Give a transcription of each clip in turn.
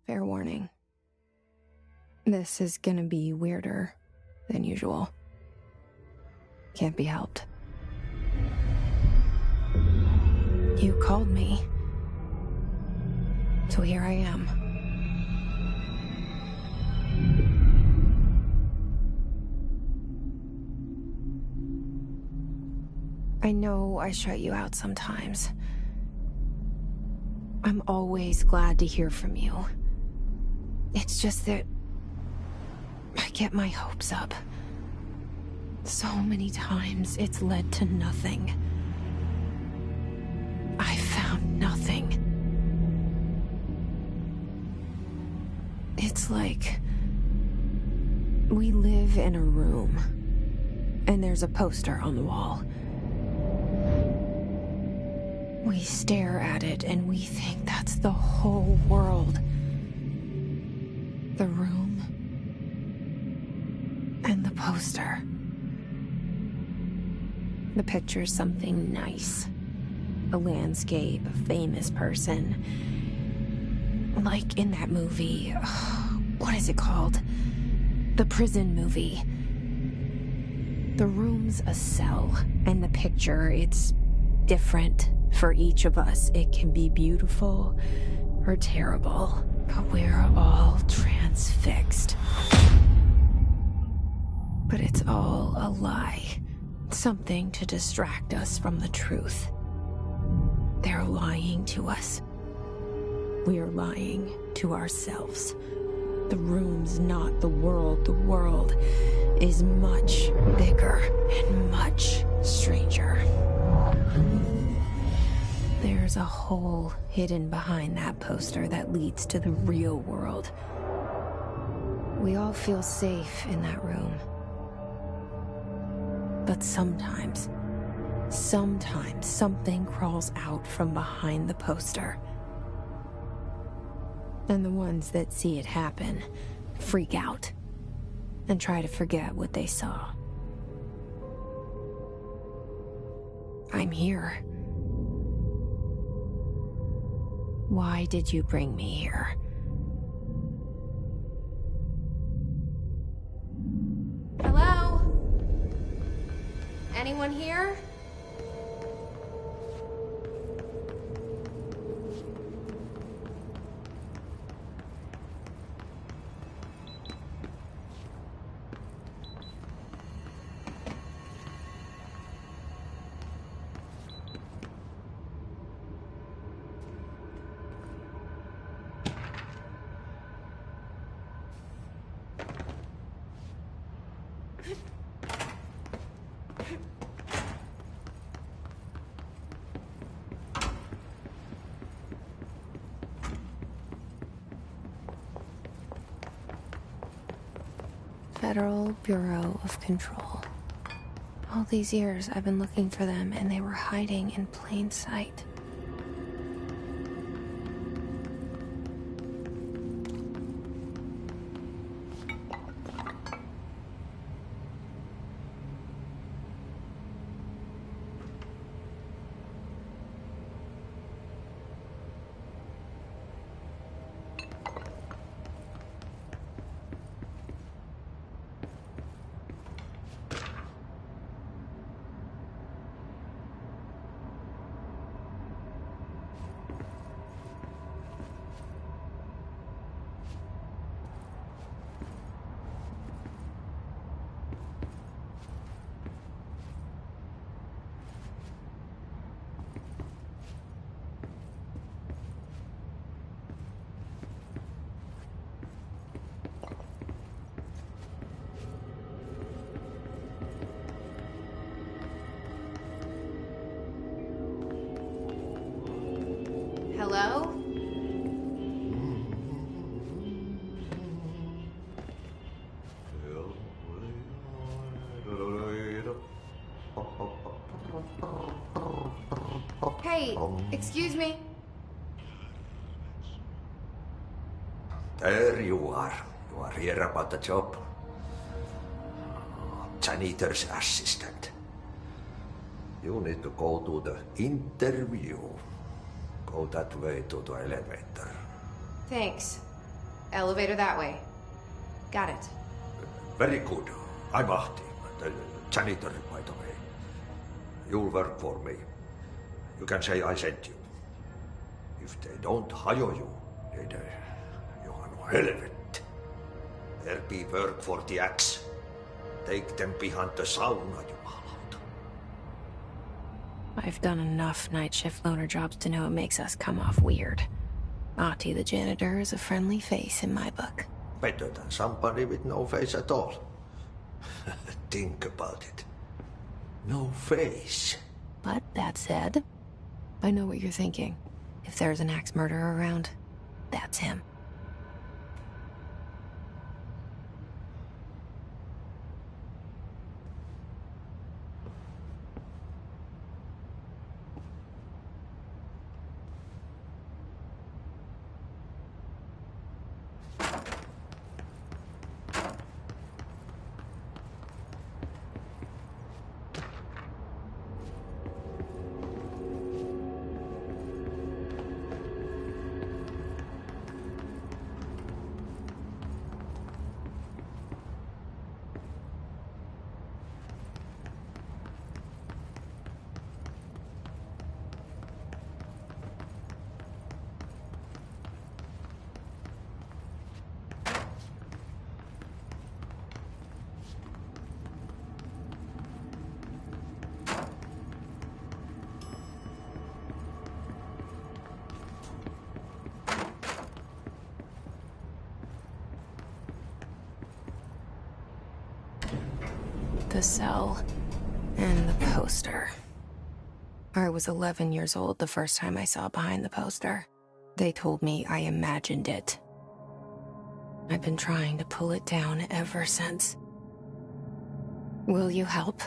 Fair warning. This is gonna be weirder than usual. Can't be helped. You called me. So here I am. I know I shut you out sometimes. I'm always glad to hear from you. It's just that I get my hopes up. So many times it's led to nothing. I found nothing. It's like we live in a room, and there's a poster on the wall. We stare at it and we think that's the whole world. The room and the poster. The picture's something nice. A landscape, a famous person. Like in that movie, what is it called? The prison movie. The room's a cell, and the picture, it's different for each of us. It can be beautiful or terrible, but we're all transfixed. But it's all a lie. Something to distract us from the truth. They're lying to us. We're lying to ourselves. The room's not the world. The world is much bigger and much stranger. There's a hole hidden behind that poster that leads to the real world. We all feel safe in that room. But sometimes something crawls out from behind the poster. And the ones that see it happen freak out and try to forget what they saw. I'm here. Why did you bring me here? Hello? Anyone here? Federal Bureau of Control. All these years I've been looking for them, and they were hiding in plain sight. Hello? Hey, excuse me. There you are. You are here about the job. Janitor's assistant. You need to go to the interview. Go that way to the elevator. Thanks. elevator that way. Got it. Very good. I'm Ahti, the janitor, by the way. You'll work for me. You can say I sent you. If they don't hire you, then you are no helvet. There be work for the axe. Take them behind the sauna, jumalauta. I've done enough night shift loner jobs to know it makes us come off weird. Ahti the janitor is a friendly face in my book. Better than somebody with no face at all. Think about it. No face. But that said, I know what you're thinking. If there's an axe murderer around, that's him. The cell and the poster. I was 11 years old the first time I saw behind the poster. They told me I imagined it. I've been trying to pull it down ever since. Will you help?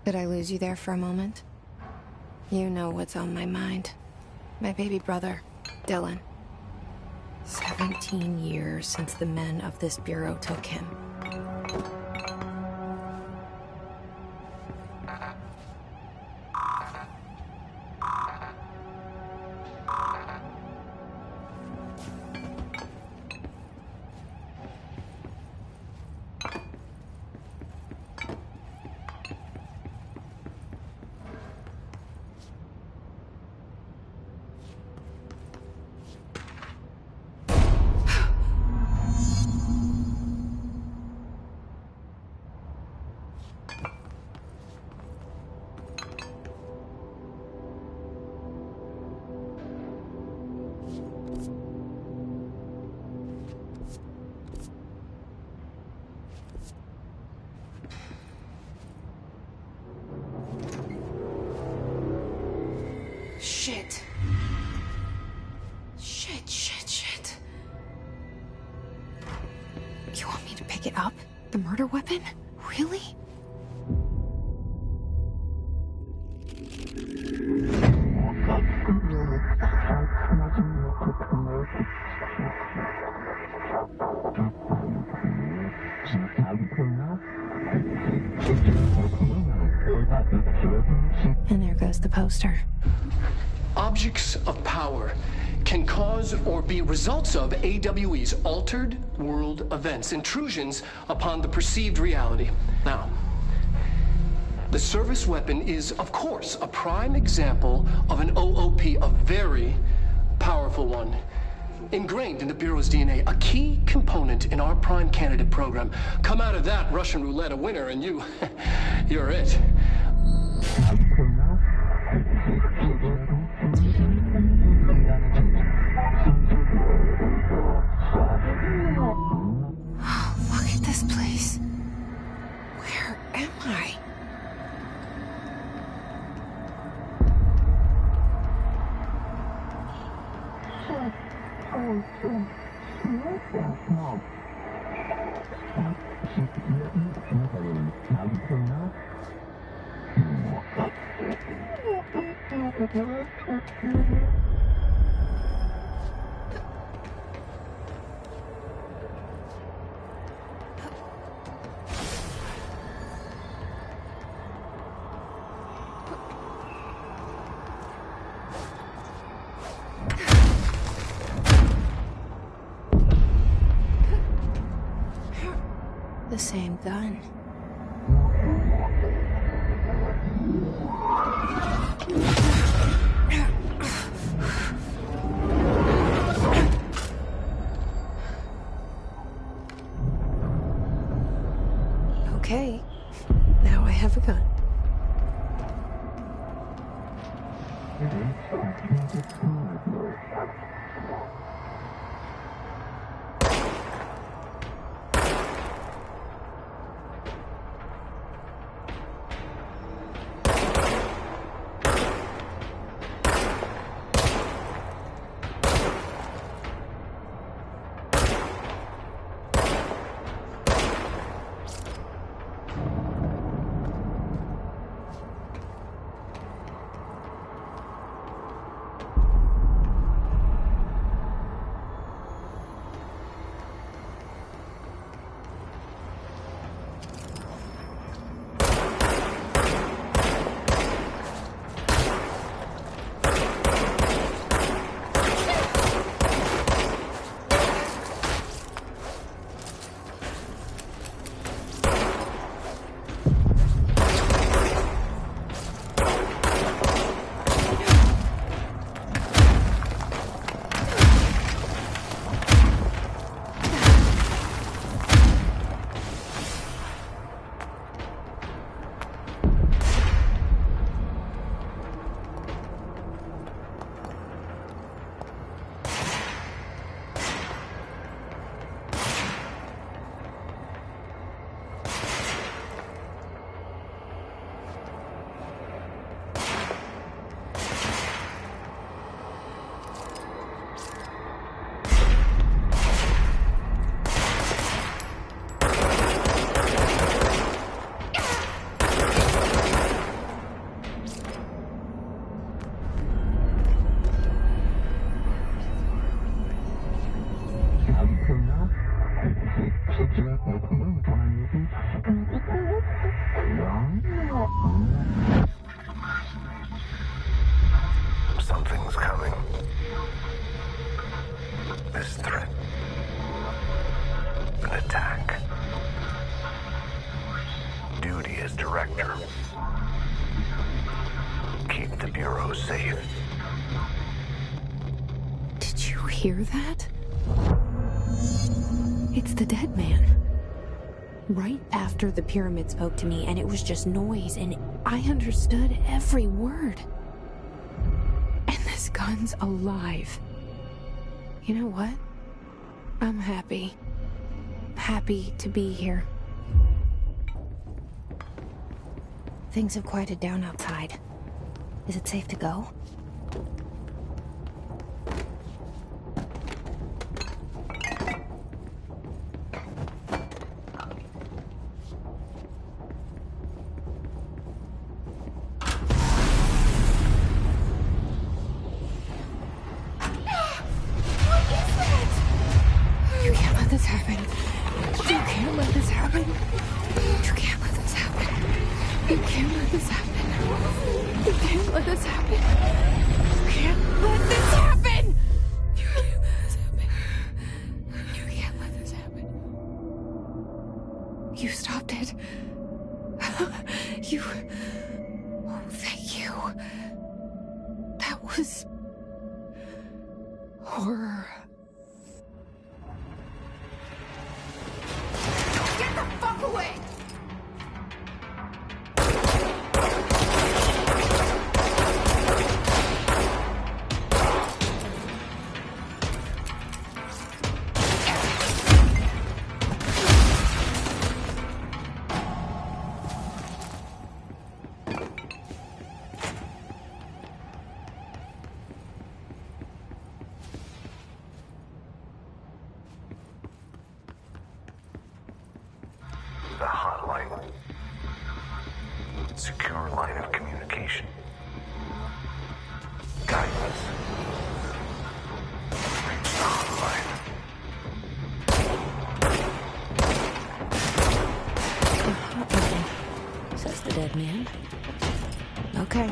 Did I lose you there for a moment? You know what's on my mind. My baby brother, Dylan. 17 years since the men of this bureau took him. Shit. Shit. You want me to pick it up? The murder weapon? Really? And there goes the poster. Objects of power can cause or be results of AWE's altered world events, intrusions upon the perceived reality. Now, The service weapon is, of course, a prime example of an OOP, a very powerful one. Ingrained in the Bureau's DNA, a key component in our prime candidate program. Come out of that Russian roulette a winner and you're it. Oh, look at this place. Where am I? The same gun. Okay, now I have a gun. Something's coming. This threat. An attack. Duty as director. Keep the Bureau safe. Did you hear that? It's the dead man. Right after the pyramid spoke to me, and it was just noise, and I understood every word. And this gun's alive. You know what? I'm happy. Happy to be here. Things have quieted down outside. Is it safe to go? You can't let this happen. You can't let this happen. You can't let this happen. You can't let this happen. You can't let this happen. You can't let this happen. You can't let this happen. You can't let this happen. You stopped it. You was horror. Get the fuck away! The hotline. Secure line of communication. Guidance. Reach the hotline. Says the dead man. Okay.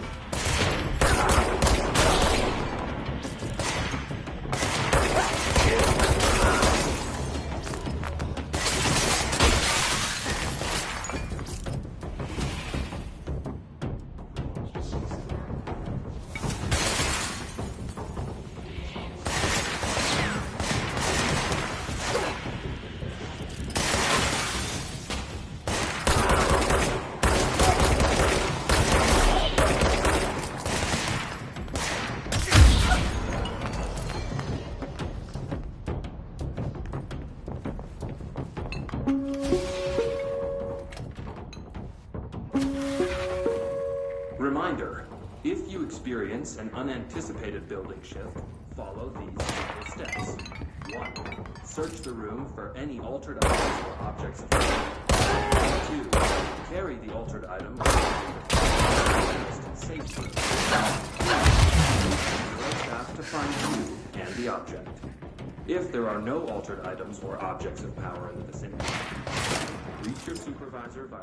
Reminder, if you experience an unanticipated building shift, follow these simple steps. 1. Search the room for any altered items or objects of interest. 2. Carry the altered item to the safe room. 3. Staff to find you and the object. If there are no altered items or objects of power in the vicinity, reach your supervisor by...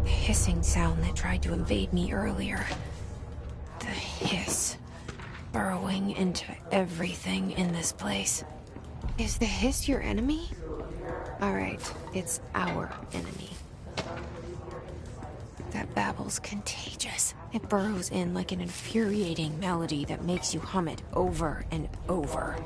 Hissing sound that tried to invade me earlier. The hiss. Burrowing into everything in this place. Is the hiss your enemy? Alright, it's our enemy. That babble's contagious. It burrows in like an infuriating melody that makes you hum it over and over.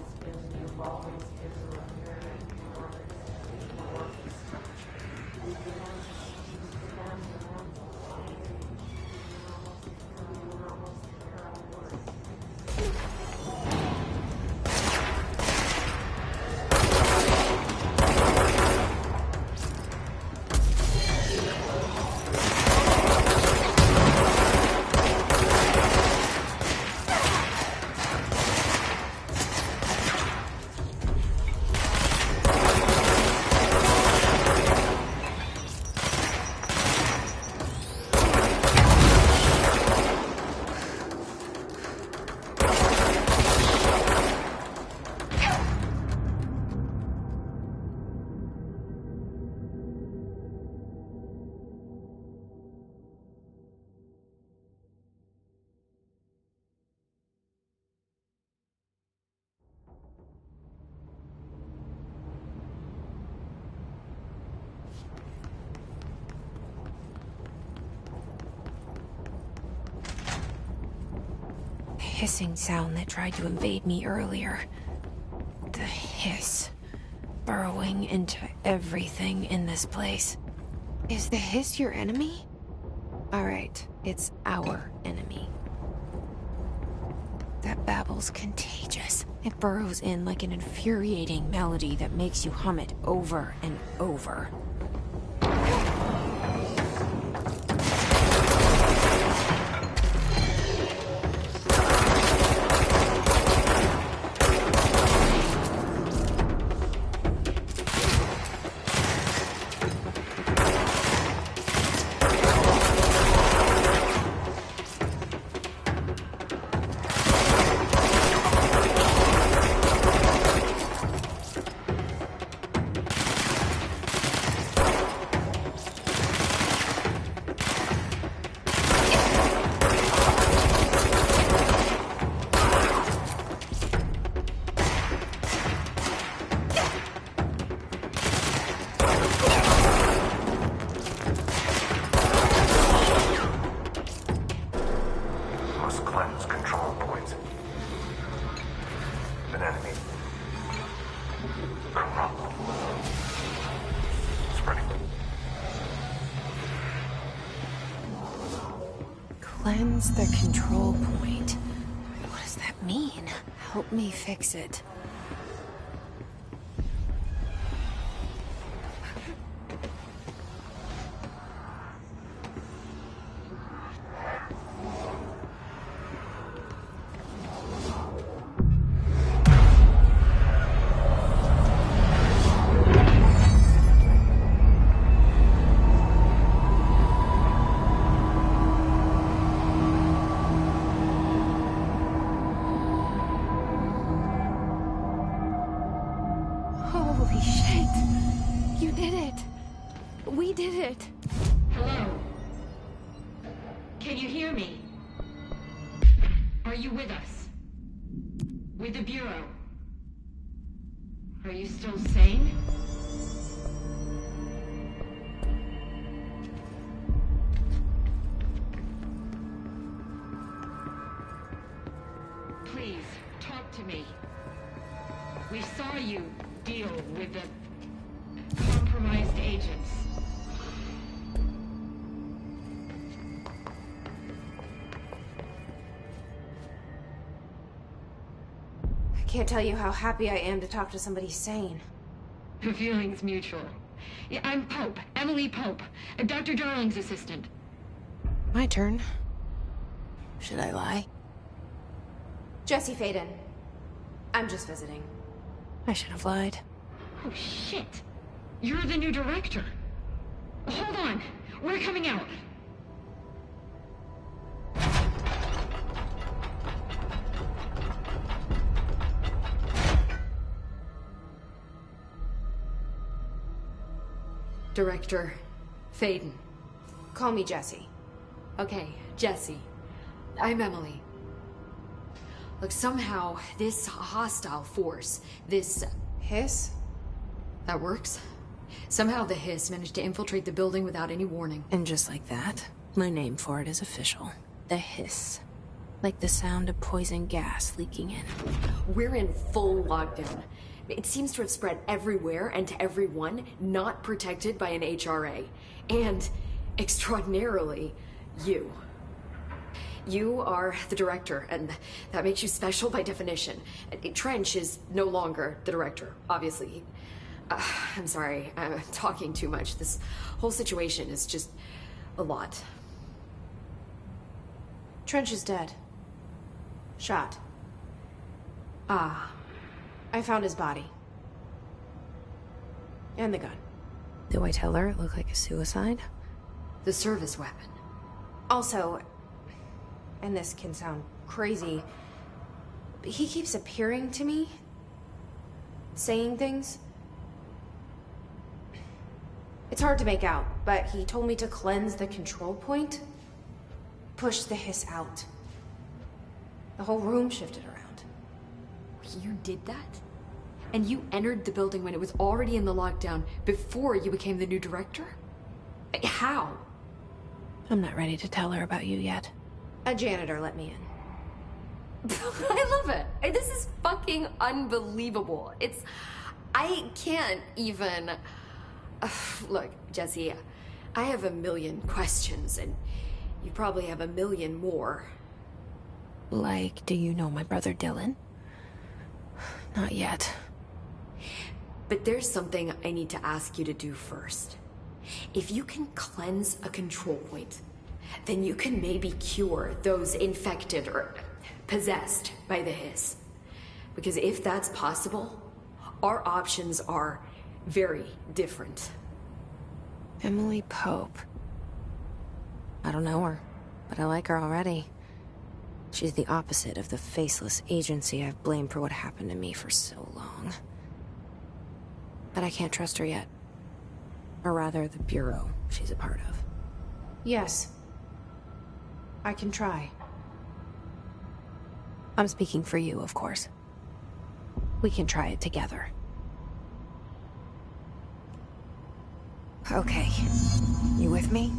Hissing sound that tried to invade me earlier. The hiss. Burrowing into everything in this place. Is the hiss your enemy? Alright, it's our enemy. That babble's contagious. It burrows in like an infuriating melody that makes you hum it over and over. Cleanse the control point. What does that mean? Help me fix it. Holy shit! You did it! We did it! Hello? Can you hear me? Are you with us? With the Bureau? Are you still sane? Please, talk to me. We saw you deal with the compromised agents. I can't tell you how happy I am to talk to somebody sane. The feeling's mutual. Yeah, I'm Pope, Emily Pope, Dr. Darling's assistant. My turn. Should I lie? Jesse Faden. I'm just visiting. I should have lied. Oh, shit. You're the new director. Hold on. We're coming out. Director Faden. Call me Jesse. Okay, Jesse. I'm Emily. Look, somehow this hostile force, this... Hiss? That works? Somehow the hiss managed to infiltrate the building without any warning. And just like that, My name for it is official. The hiss. Like the sound of poison gas leaking in. We're in full lockdown. It seems to have spread everywhere and to everyone not protected by an HRA. And, extraordinarily, you. You are the director, and that makes you special by definition. Trench is no longer the director, obviously. I'm sorry, I'm talking too much. This whole situation is just a lot. Trench is dead. Shot. Ah. I found his body. And the gun. Do I tell her it looked like a suicide? The service weapon. Also, and this can sound crazy, but he keeps appearing to me, saying things. It's hard to make out, but he told me to cleanse the control point, push the hiss out. The whole room shifted around. You did that? And you entered the building when it was already in the lockdown before you became the new director? How? I'm not ready to tell her about you yet. A janitor let me in. I love it. This is fucking unbelievable. I can't even... Look, Jesse, I have a million questions, and you probably have a million more. Like, do you know my brother Dylan? Not yet. But there's something I need to ask you to do first. If you can cleanse a control point, then you can maybe cure those infected or possessed by the hiss. Because if that's possible, our options are very different. Emily Pope. I don't know her, but I like her already. She's the opposite of the faceless agency I've blamed for what happened to me for so long. But I can't trust her yet. Or rather, the Bureau she's a part of. Yes. I can try. I'm speaking for you, of course. We can try it together. Okay. You with me?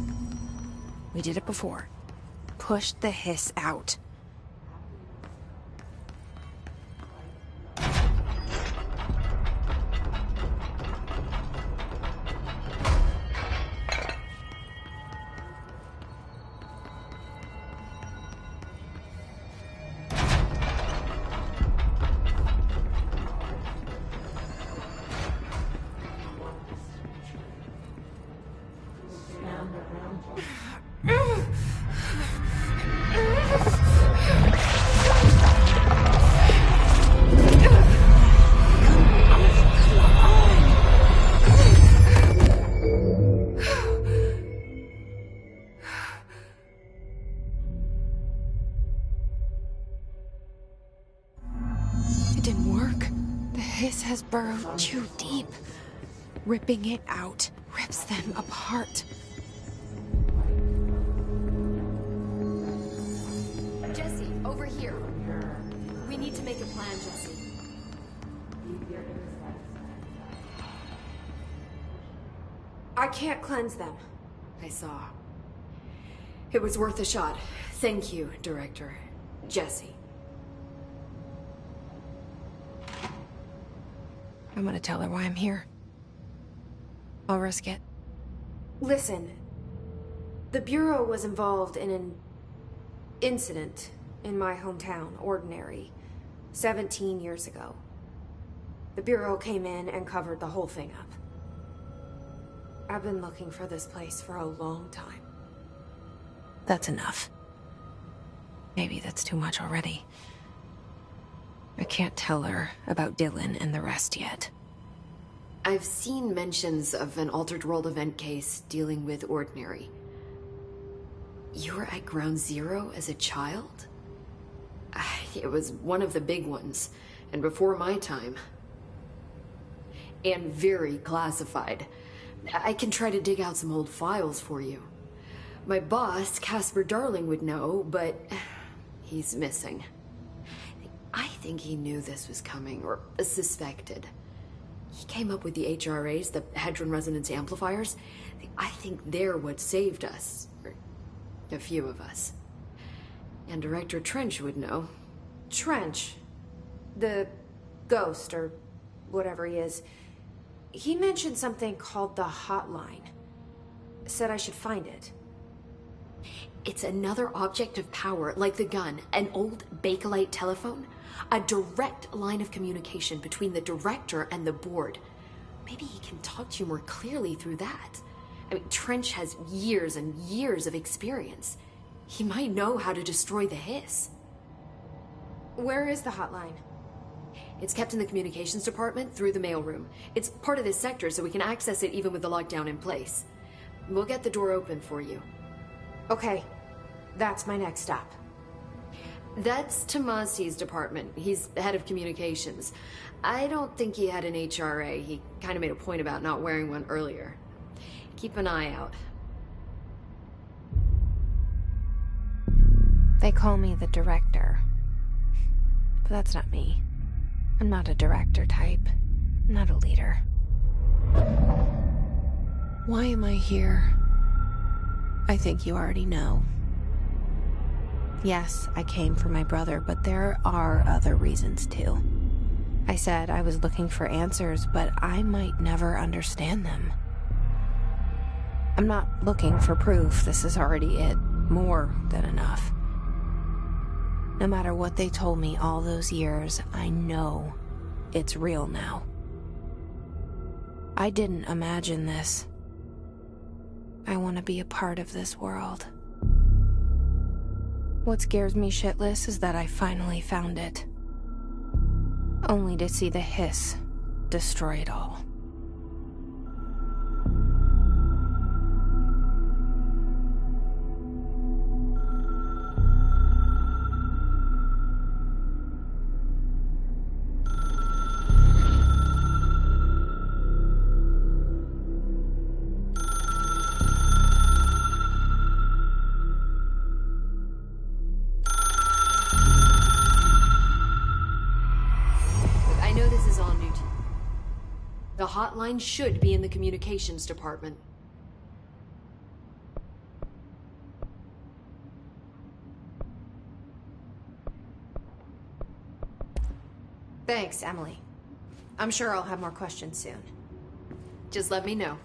We did it before. Push the hiss out. Has burrowed too deep. Ripping it out rips them apart. Jesse, over here. We need to make a plan, Jesse. I can't cleanse them. I saw. It was worth a shot. Thank you, Director. Jesse. I'm gonna tell her why I'm here. I'll risk it. Listen. The Bureau was involved in an incident in my hometown, Ordinary, 17 years ago. The Bureau came in and covered the whole thing up. I've been looking for this place for a long time. That's enough. Maybe that's too much already. I can't tell her about Dylan and the rest yet. I've seen mentions of an Altered World event case dealing with Ordinary. You were at Ground Zero as a child? It was one of the big ones, and before my time. And very classified. I can try to dig out some old files for you. My boss, Casper Darling, would know, but he's missing. I think he knew this was coming, or suspected. He came up with the HRAs, the Hadron Resonance Amplifiers. I think they're what saved us. Or A few of us. And Director Trench would know. Trench. The ghost, or whatever he is. He mentioned something called the hotline. Said I should find it. It's another object of power, like the gun, an old Bakelite telephone. A direct line of communication between the director and the board. Maybe he can talk to you more clearly through that. I mean, Trench has years and years of experience. He might know how to destroy the hiss. Where is the hotline? It's kept in the communications department through the mailroom. It's part of this sector, so we can access it even with the lockdown in place. We'll get the door open for you. Okay, that's my next stop. That's Tomasi's department. He's the head of communications. I don't think he had an HRA. He kind of made a point about not wearing one earlier. Keep an eye out. They call me the director. But that's not me. I'm not a director type. I'm not a leader. Why am I here? I think you already know. Yes, I came for my brother, but there are other reasons too. I said I was looking for answers, but I might never understand them. I'm not looking for proof. This is already it. More than enough. No matter what they told me all those years, I know it's real now. I didn't imagine this. I want to be a part of this world. What scares me shitless is that I finally found it. Only to see the hiss destroy it all. The hotline should be in the communications department. Thanks, Emily. I'm sure I'll have more questions soon. Just let me know.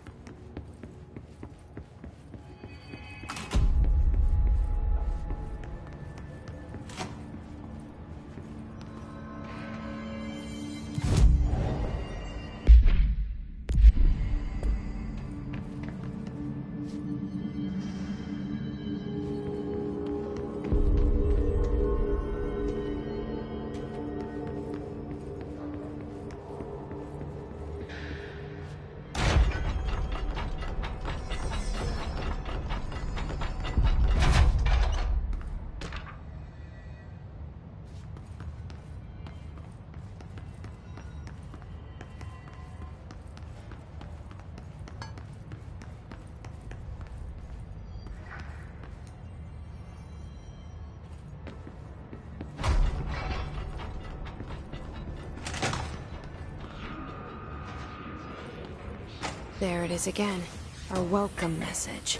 There it is again. Our welcome message.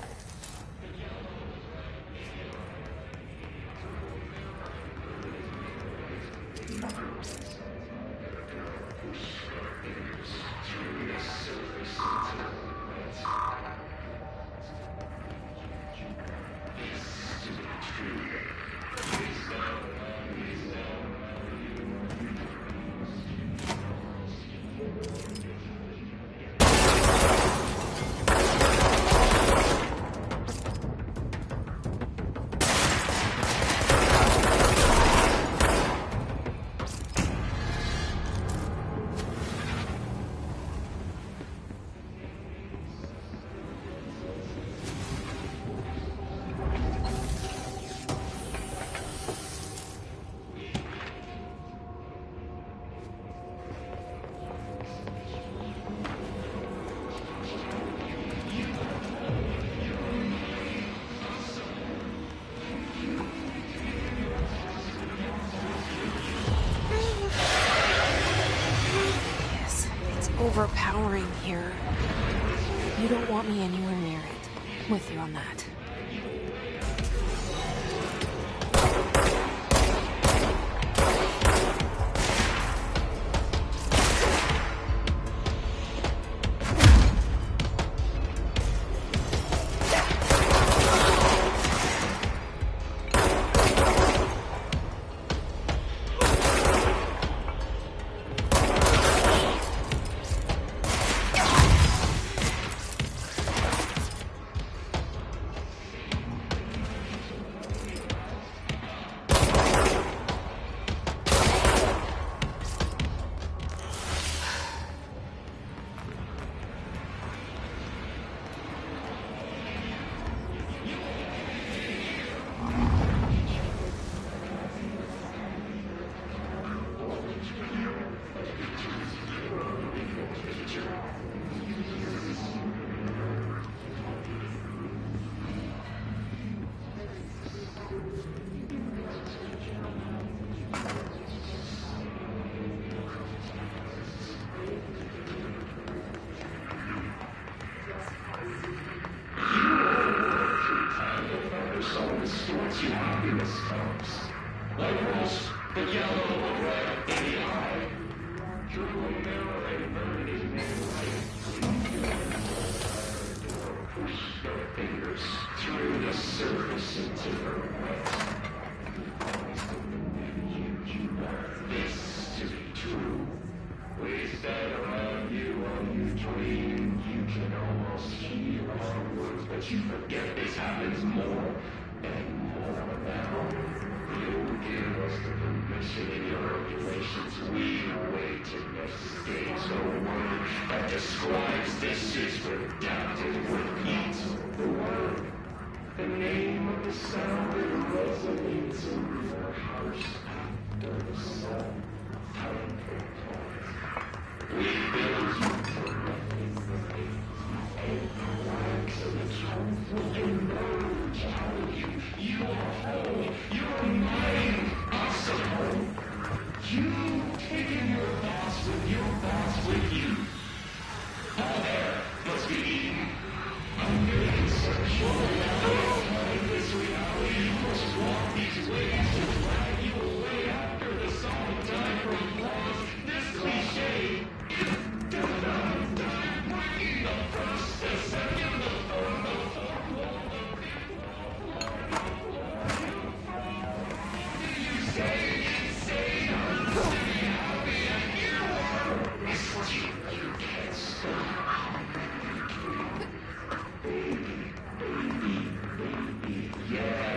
Overpowering here. You don't want me anywhere near it. With you on that.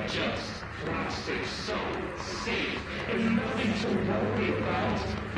Just plastic, so safe, and nothing to worry about.